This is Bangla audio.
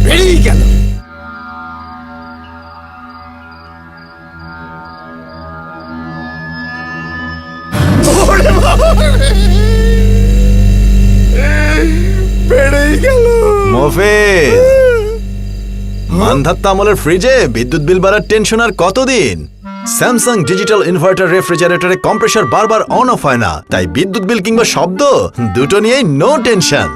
বেরিয়ে গেল। বেড়েই গেল। মফিজ, মানধাত্তা আমলের ফ্রিজে বিদ্যুৎ বিল বাড়ার টেনশন আর কতদিন? স্যামসাং ডিজিটাল ইনভার্টার রেফ্রিজারেটরে কম্প্রেসার বারবার অন অফ হয় না, তাই বিদ্যুৎ বিল কিংবা শব্দ দুটো নিয়েই নো টেনশন।